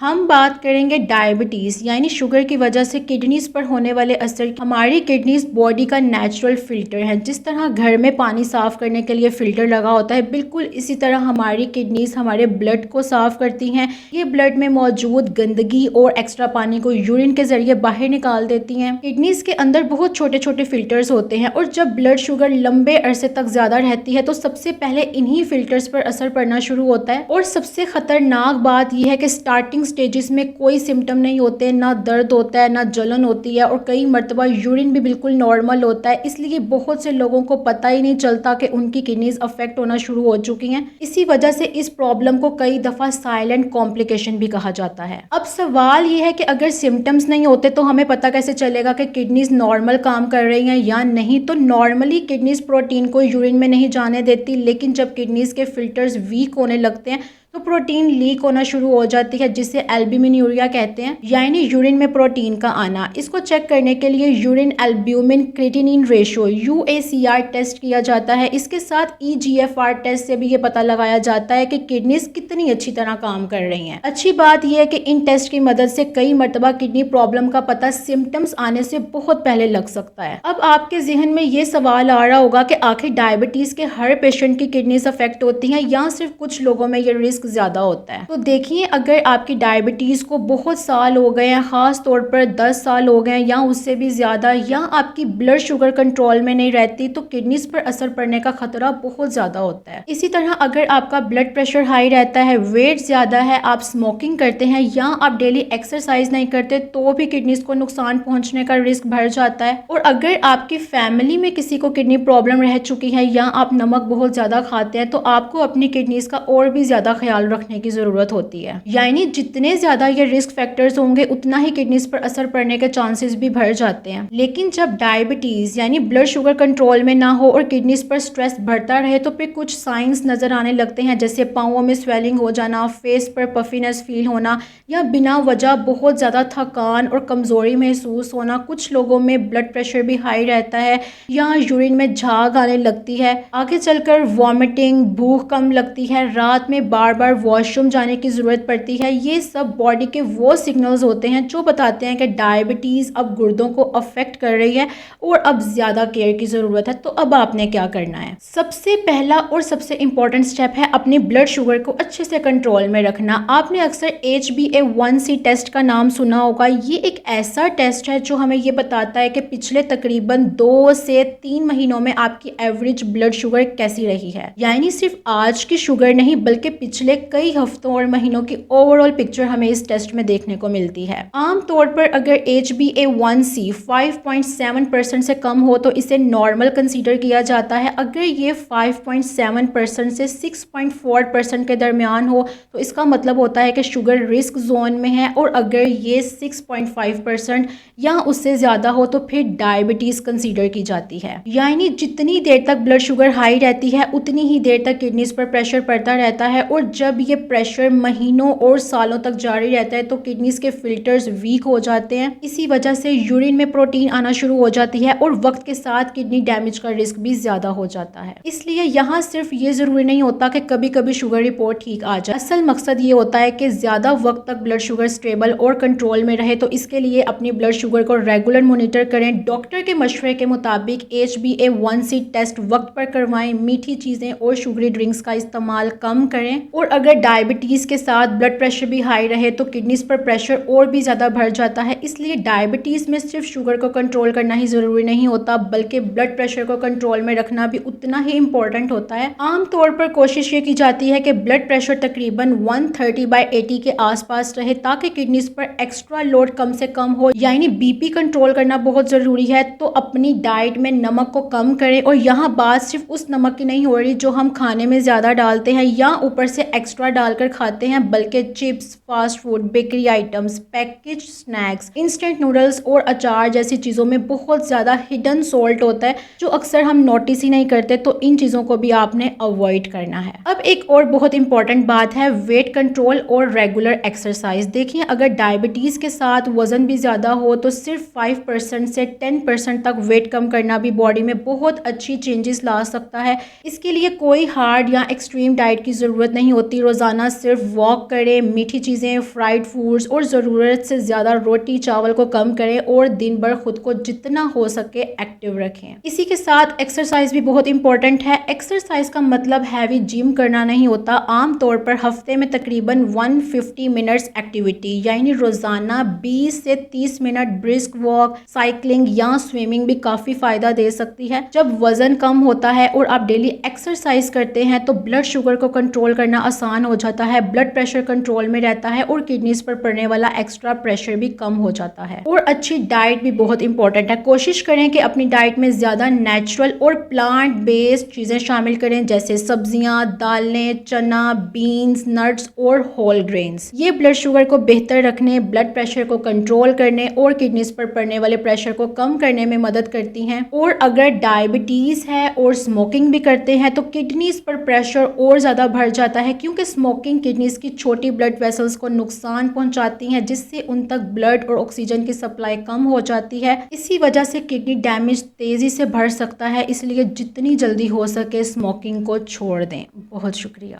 हम बात करेंगे डायबिटीज़ यानी शुगर की वजह से किडनीज पर होने वाले असर। हमारी किडनीज बॉडी का नेचुरल फिल्टर है। जिस तरह घर में पानी साफ़ करने के लिए फ़िल्टर लगा होता है, बिल्कुल इसी तरह हमारी किडनीज हमारे ब्लड को साफ़ करती हैं। ये ब्लड में मौजूद गंदगी और एक्स्ट्रा पानी को यूरिन के ज़रिए बाहर निकाल देती हैं। किडनीज के अंदर बहुत छोटे छोटे फिल्टर्स होते हैं और जब ब्लड शुगर लंबे अरसे तक ज़्यादा रहती है तो सबसे पहले इन्हीं फिल्टर्स पर असर पड़ना शुरू होता है। और सबसे ख़तरनाक बात यह है कि स्टार्टिंग स्टेजेस में कोई सिम्टम नहीं होते, ना दर्द होता है, ना जलन होती है और कई मरतबा यूरिन भी बिल्कुल नॉर्मल होता है। इसलिए बहुत से लोगों को पता ही नहीं चलता कि उनकी किडनीज अफेक्ट होना शुरू हो चुकी हैं। इसी वजह से इस प्रॉब्लम को कई दफ़ा साइलेंट कॉम्प्लिकेशन भी कहा जाता है। अब सवाल ये है कि अगर सिम्टम्स नहीं होते तो हमें पता कैसे चलेगा कि किडनीज नॉर्मल काम कर रही हैं या नहीं। तो नॉर्मली किडनीज प्रोटीन को यूरिन में नहीं जाने देती, लेकिन जब किडनीज के फिल्टर्स वीक होने लगते हैं तो प्रोटीन लीक होना शुरू हो जाती है, जिसे एल्ब्यूमिन कहते हैं, यानी यूरिन में प्रोटीन का आना। इसको चेक करने के लिए urine albumin creatinine ratio UACR test किया जाता है। इसके साथ EGFR टेस्ट से भी ये पता लगाया जाता है कि किडनीज कितनी अच्छी तरह काम कर रही हैं। अच्छी बात यह है कि इन टेस्ट की मदद से कई मरतबा किडनी प्रॉब्लम का पता सिम्टम्स आने से बहुत पहले लग सकता है। अब आपके जहन में ये सवाल आ रहा होगा कि आखिर डायबिटीज के हर पेशेंट की किडनीज अफेक्ट होती हैं या सिर्फ कुछ लोगों में ये रिस्क ज्यादा होता है। तो देखिए, अगर आपकी डायबिटीज को बहुत साल हो गए हैं, खास तौर पर 10 साल हो गए हैं या उससे भी ज्यादा, या आपकी ब्लड शुगर कंट्रोल में नहीं रहती, तो किडनीज पर असर पड़ने का खतरा बहुत ज्यादा होता है। इसी तरह अगर आपका ब्लड प्रेशर हाई रहता है, वेट ज्यादा है, आप स्मोकिंग करते हैं या आप डेली एक्सरसाइज नहीं करते, तो भी किडनीज को नुकसान पहुंचने का रिस्क बढ़ जाता है। और अगर आपकी फैमिली में किसी को किडनी प्रॉब्लम रह चुकी है या आप नमक बहुत ज्यादा खाते हैं, तो आपको अपनी किडनीज का और भी ज्यादा ख्याल रखने की जरूरत होती है। यानी जितने ज्यादा ये रिस्क फैक्टर्स होंगे, उतना ही किडनीज पर असर पड़ने के चांसेस भी बढ़ जाते हैं। लेकिन जब डायबिटीज यानी ब्लड शुगर कंट्रोल में ना हो और किडनीज पर स्ट्रेस बढ़ता रहे, तो फिर कुछ साइंस नजर आने लगते हैं, जैसे पाँवों में स्वेलिंग हो जाना, फेस पर पफीनेस फील होना या बिना वजह बहुत ज्यादा थकान और कमजोरी महसूस होना। कुछ लोगों में ब्लड प्रेशर भी हाई रहता है या यूरिन में झाग आने लगती है। आगे चलकर वॉमिटिंग, भूख कम लगती है, रात में बार बार वॉशरूम जाने की ज़रूरत पड़ती है। ये सब बॉडी के वो सिग्नल्स होते हैं जो बताते हैं कि डायबिटीज़ अब गुर्दों को अफेक्ट कर रही है और अब ज़्यादा केयर की ज़रूरत है। तो अब आपने क्या करना है? सबसे पहला और सबसे इम्पॉर्टेंट स्टेप है अपने ब्लड शुगर को अच्छे से कंट्रोल में रखना। आपने अक्सर HbA1c टेस्ट का नाम सुना होगा। ये एक ऐसा टेस्ट है जो हमें ये बताता है कि पिछले तकरीबन 2 से 3 महीनों में आपकी एवरेज ब्लड शुगर कैसी रही है। यानी सिर्फ आज की शुगर नहीं, बल्कि पिछले कई हफ्तों और महीनों की ओवरऑल पिक्चर हमें इस टेस्ट में देखने को मिलती है। आम तौर पर अगर HbA1c 5.7% से कम हो तो इसे नॉर्मल कंसीडर किया जाता है। अगर ये 5.7% से 6.4% के दरमियान हो तो इसका मतलब होता है कि शुगर रिस्क जोन में है, और अगर ये 6.5% या उससे ज़्यादा हो तो फिर डायबिटीज़ कंसीडर की जाती है। यानी जितनी देर तक ब्लड शुगर हाई रहती है, उतनी ही देर तक किडनीज पर प्रेशर पड़ता रहता है, और जब ये प्रेशर महीनों और सालों तक जारी रहता है तो किडनीज के फिल्टर्स वीक हो जाते हैं। इसी वजह से यूरिन में प्रोटीन आना शुरू हो जाती है और वक्त के साथ किडनी डैमेज का रिस्क भी ज्यादा हो जाता है। इसलिए यहाँ सिर्फ ये जरूरी नहीं होता कि कभी कभी शुगर रिपोर्ट ठीक आ जाए। असल मकसद ये होता है कि ज्यादा वक्त तक ब्लड शुगर स्टेबल और कंट्रोल में रहे। तो इसके लिए अपनी ब्लड शुगर को रेगुलर मॉनिटर करें, डॉक्टर के मशवरे के मुताबिक HbA1c टेस्ट वक्त पर करवाएं, मीठी चीजें और शुगरी ड्रिंक्स का इस्तेमाल कम करें। और अगर डायबिटीज़ के साथ ब्लड प्रेशर भी हाई रहे तो किडनीज पर प्रेशर और भी ज़्यादा बढ़ जाता है। इसलिए डायबिटीज़ में सिर्फ शुगर को कंट्रोल करना ही ज़रूरी नहीं होता, बल्कि ब्लड प्रेशर को कंट्रोल में रखना भी उतना ही इम्पोर्टेंट होता है। आमतौर पर कोशिश ये की जाती है कि ब्लड प्रेशर तकरीबन 130/80 के आसपास रहे, ताकि किडनीज पर एक्स्ट्रा लोड कम से कम हो। यानी BP कंट्रोल करना बहुत ज़रूरी है। तो अपनी डाइट में नमक को कम करें, और यहाँ बात सिर्फ उस नमक की नहीं हो रही जो हम खाने में ज़्यादा डालते हैं या ऊपर से एक्स्ट्रा डालकर खाते हैं, बल्कि chips, fast food, bakery items, package snacks, instant noodles और अचार जैसी चीज़ों में बहुत ज़्यादा हिडन सॉल्ट होता है जो अक्सर हम नोटिस ही नहीं करते। तो इन चीज़ों को भी आपने अवॉइड करना है। अब एक और बहुत इंपॉर्टेंट बात है वेट कंट्रोल और रेगुलर एक्सरसाइज। देखिए, अगर डायबिटीज़ के साथ वजन भी ज़्यादा हो तो सिर्फ 5% से 10% तक वेट कम करना भी बॉडी में बहुत अच्छी चेंजेस ला सकता है। इसके लिए कोई हार्ड या एक्सट्रीम डाइट की ज़रूरत नहीं होती। होती। रोज़ाना सिर्फ वॉक करें, मीठी चीज़ें, फ्राइड फूड्स और ज़रूरत से ज़्यादा रोटी चावल को कम करें और दिन भर खुद को जितना हो सके एक्टिव रखें। इसी के साथ एक्सरसाइज भी बहुत इंपॉर्टेंट है। एक्सरसाइज का मतलब हैवी जिम करना नहीं होता। आमतौर पर हफ्ते में तकरीबन 150 मिनट्स एक्टिविटी यानी रोज़ाना 20 से 30 मिनट ब्रिस्क वॉक, साइकिलिंग या स्विमिंग भी काफ़ी फ़ायदा दे सकती है। जब वज़न कम होता है और आप डेली एक्सरसाइज करते हैं तो ब्लड शुगर को कंट्रोल करना आसान हो जाता है, ब्लड प्रेशर कंट्रोल में रहता है और किडनीज पर पड़ने वाला एक्स्ट्रा प्रेशर भी कम हो जाता है। और अच्छी डाइट भी बहुत इंपॉर्टेंट है। कोशिश करें कि अपनी डाइट में ज़्यादा नेचुरल और प्लांट बेस्ड चीज़ें शामिल करें, जैसे सब्जियां, दालें, चना, बीन्स, नट्स और होल ग्रेन्स। ये ब्लड शुगर को बेहतर रखने, ब्लड प्रेशर को कंट्रोल करने और किडनीज पर पड़ने वाले प्रेशर को कम करने में मदद करती हैं। और अगर डायबिटीज है और स्मोकिंग भी करते हैं तो किडनीज पर प्रेशर और ज़्यादा बढ़ जाता है, क्योंकि स्मोकिंग किडनीज की छोटी ब्लड वेसल्स को नुकसान पहुंचाती हैं, जिससे उन तक ब्लड और ऑक्सीजन की सप्लाई कम हो जाती है। इसी वजह से किडनी डैमेज तेज़ी से बढ़ सकता है। इसलिए जितनी जल्दी हो सके स्मोकिंग को छोड़ दें। बहुत शुक्रिया।